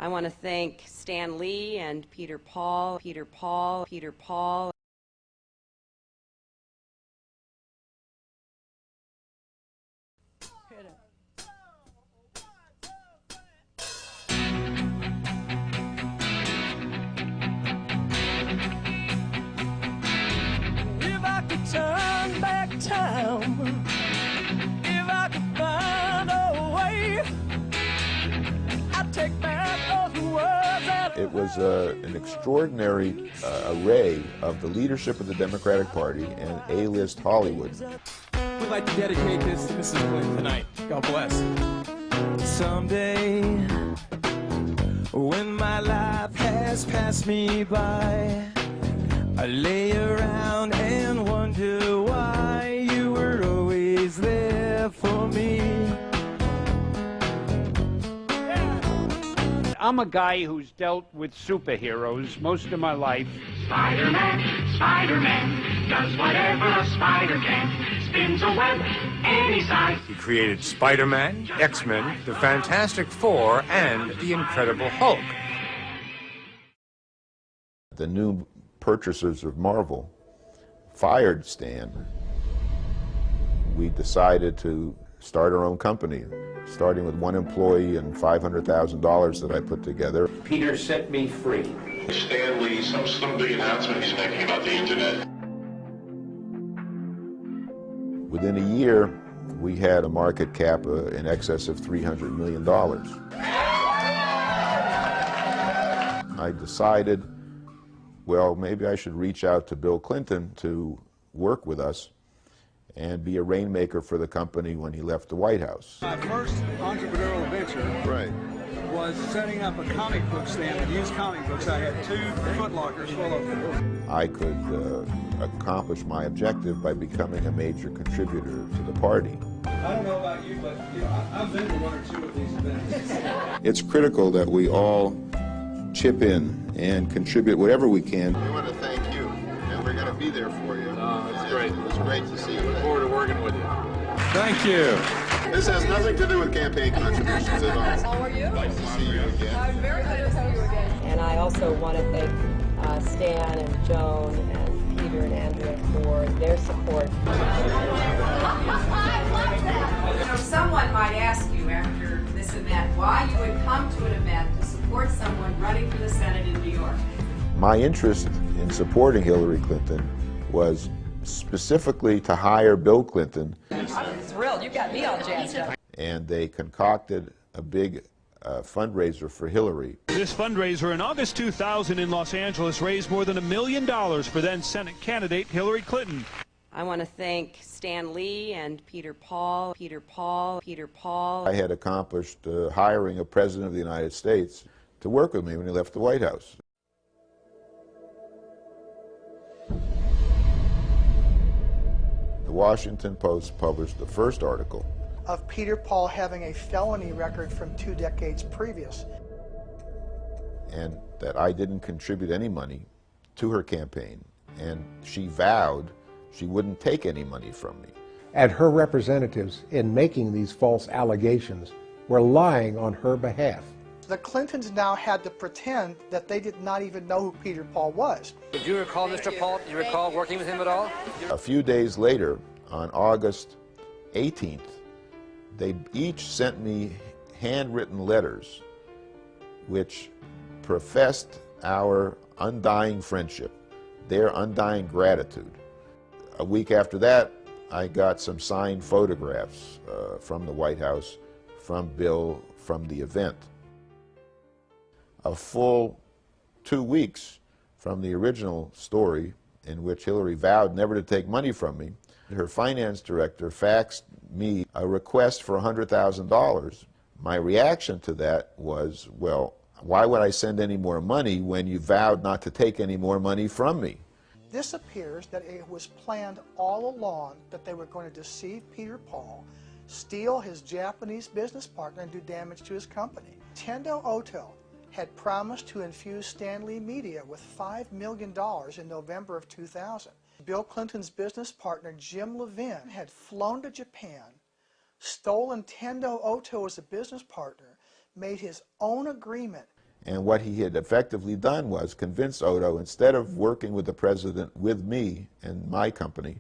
I want to thank Stan Lee and Peter Paul. If I could turn back time, if I could find a way, I'd take back those words that It was an extraordinary array of the leadership of the Democratic Party and A-list Hollywood. We'd like to dedicate this to Mrs. Clinton tonight. God bless. someday, when my life has passed me by, I lay around and wonder why you were always there for me. I'm a guy who's dealt with superheroes most of my life. Spider-Man, Spider-Man, does whatever a spider can, spins a web any size. He created Spider-Man, X-Men, the Fantastic Four, and the Incredible Hulk. The new purchasers of Marvel fired Stan. We decided to start our own company, starting with one employee and $500,000 that I put together. Peter set me free. Stan Lee, some big announcement he's making about the internet. Within a year, we had a market cap in excess of $300 million. I decided, well, maybe I should reach out to Bill Clinton to work with us and be a rainmaker for the company when he left the White House. My first entrepreneurial venture was setting up a comic book stand and used comic books. I had 2 Foot Lockers full of them. I could accomplish my objective by becoming a major contributor to the party. I don't know about you, but I've been to 1 or 2 of these events. It's critical that we all chip in and contribute whatever we can. We want to thank you, and we're going to be there for you. That's great. It was great to see you. Look forward to working with you. Thank you. This has nothing to do with campaign contributions at all. How are you? Nice to see you again. I'm very glad to see you again. And I also want to thank Stan and Joan and Peter and Andrea for their support. Someone might ask you after this event why you would come to an event to support someone running for the Senate in New York. My interest in supporting Hillary Clinton was specifically to hire Bill Clinton. I'm thrilled. You got me all jazzed up. And they concocted a big fundraiser for Hillary. This fundraiser in August 2000 in Los Angeles raised more than $1 million for then Senate candidate Hillary Clinton. I want to thank Stan Lee and Peter Paul. I had accomplished hiring a president of the United States to work with me when he left the White House. The Washington Post published the first article of Peter Paul having a felony record from 2 decades previous. And that I didn't contribute any money to her campaign, and she vowed she wouldn't take any money from me. And her representatives, in making these false allegations, were lying on her behalf. The Clintons now had to pretend that they did not even know who Peter Paul was. Did you recall Mr. Paul? Do you recall working with him at all? A few days later, on August 18th, they each sent me handwritten letters which professed our undying friendship, their undying gratitude. A week after that, I got some signed photographs from the White House, from Bill, from the event. A full 2 weeks from the original story in which Hillary vowed never to take money from me, her finance director faxed me a request for $100,000. My reaction to that was, well, why would I send any more money when you vowed not to take any more money from me? This appears that it was planned all along that they were going to deceive Peter Paul, steal his Japanese business partner, and do damage to his company. Tendo Oto had promised to infuse Stan Lee Media with $5 million in November of 2000. Bill Clinton's business partner, Jim Levin, had flown to Japan, stolen Tendo Oto as a business partner, made his own agreement. And what he had effectively done was convince Oddo, instead of working with the president with me and my company,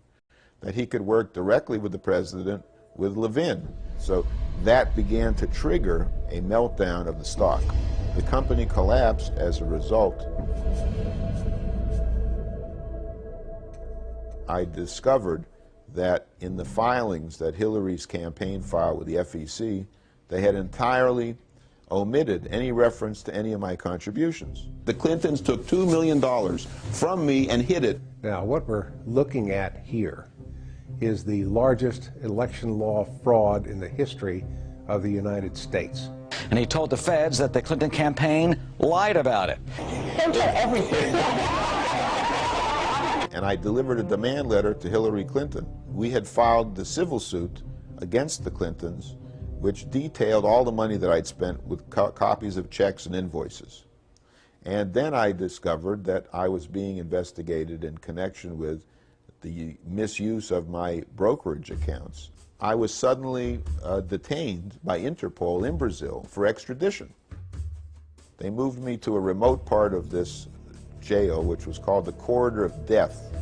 that he could work directly with the president with Levin. So that began to trigger a meltdown of the stock. The company collapsed as a result. I discovered that in the filings that Hillary's campaign filed with the FEC, they had entirely omitted any reference to any of my contributions. The Clintons took $2 million from me and hid it. Now, what we're looking at here is the largest election law fraud in the history of the United States. And he told the feds that the Clinton campaign lied about it. Everything. And I delivered a demand letter to Hillary Clinton. We had filed the civil suit against the Clintons, which detailed all the money that I'd spent with copies of checks and invoices. And then I discovered that I was being investigated in connection with the misuse of my brokerage accounts. I was suddenly detained by Interpol in Brazil for extradition. They moved me to a remote part of this jail, which was called the Corridor of Death,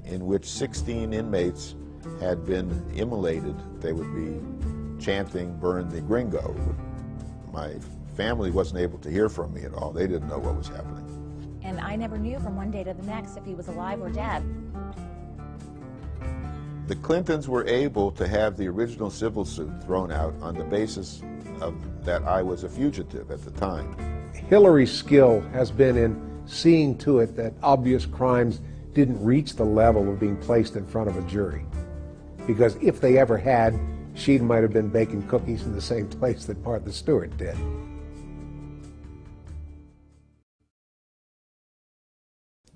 in which 16 inmates had been immolated. They would be chanting, "Burn the gringo." My family wasn't able to hear from me at all. They didn't know what was happening. And I never knew from one day to the next if he was alive or dead. The Clintons were able to have the original civil suit thrown out on the basis of that I was a fugitive at the time. Hillary's skill has been in seeing to it that obvious crimes didn't reach the level of being placed in front of a jury. Because if they ever had, she might have been baking cookies in the same place that Martha Stewart did.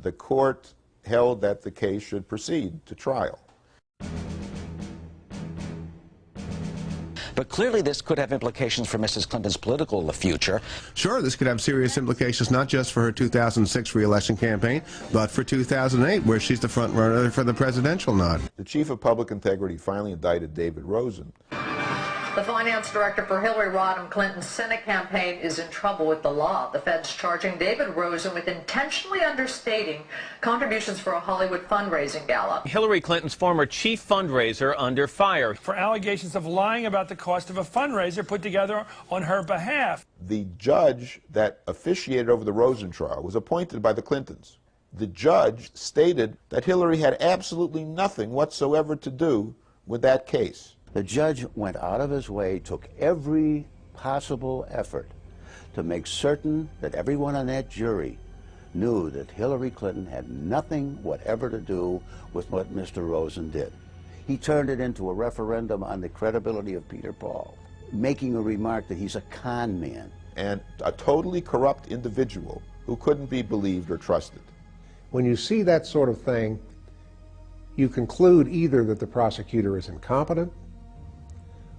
The court held that the case should proceed to trial. But clearly this could have implications for Mrs. Clinton's political future. Sure, this could have serious implications not just for her 2006 re-election campaign, but for 2008, where she's the front runner for the presidential nod. The chief of public integrity finally indicted David Rosen. The finance director for Hillary Rodham Clinton's Senate campaign is in trouble with the law. The feds charging David Rosen with intentionally understating contributions for a Hollywood fundraising gala. Hillary Clinton's former chief fundraiser under fire for allegations of lying about the cost of a fundraiser put together on her behalf. The judge that officiated over the Rosen trial was appointed by the Clintons. The judge stated that Hillary had absolutely nothing whatsoever to do with that case. The judge went out of his way, took every possible effort to make certain that everyone on that jury knew that Hillary Clinton had nothing whatever to do with what Mr. Rosen did. He turned it into a referendum on the credibility of Peter Paul, making a remark that he's a con man. And a totally corrupt individual who couldn't be believed or trusted. When you see that sort of thing, you conclude either that the prosecutor is incompetent,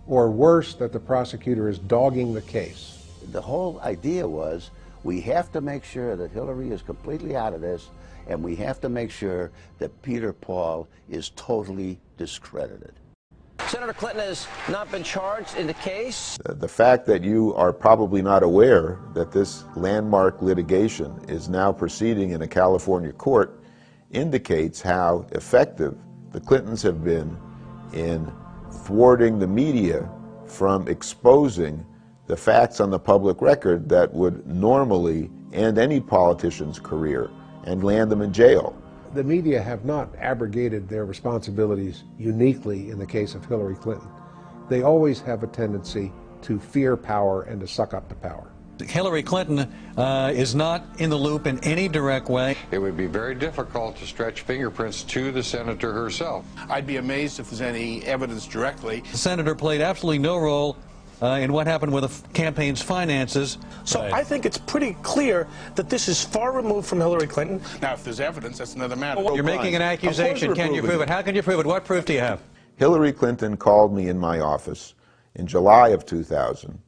or worse, that the prosecutor is dogging the case. The whole idea was we have to make sure that Hillary is completely out of this, and we have to make sure that Peter Paul is totally discredited. Senator Clinton has not been charged in the case. The fact that you are probably not aware that this landmark litigation is now proceeding in a California court indicates how effective the Clintons have been in thwarting the media from exposing the facts on the public record that would normally end any politician's career and land them in jail. The media have not abrogated their responsibilities uniquely in the case of Hillary Clinton. They always have a tendency to fear power and to suck up the power. Hillary Clinton is not in the loop in any direct way. It would be very difficult to stretch fingerprints to the senator herself. I'd be amazed if there's any evidence directly. The senator played absolutely no role in what happened with the campaign's finances. So I think it's pretty clear that this is far removed from Hillary Clinton. Now, if there's evidence, that's another matter. You're making an accusation. Can you prove it? How can you prove it? What proof do you have? Hillary Clinton called me in my office in July of 2000,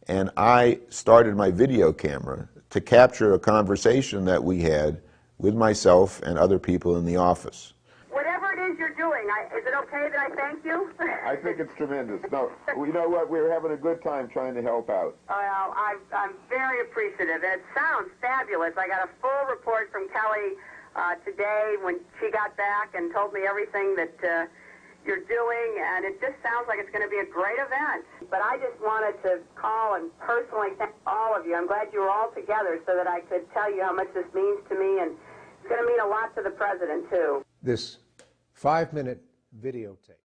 and I started my video camera to capture a conversation that we had with myself and other people in the office. Whatever it is you're doing, doing? Is it okay that I thank you? I think it's tremendous. No, you know what? We're having a good time trying to help out. Well, I'm very appreciative. And it sounds fabulous. I got a full report from Kelly today when she got back and told me everything that you're doing, and it just sounds like it's going to be a great event. But I just wanted to call and personally thank all of you. I'm glad you were all together so that I could tell you how much this means to me, and it's going to mean a lot to the president, too. This 5-minute videotape.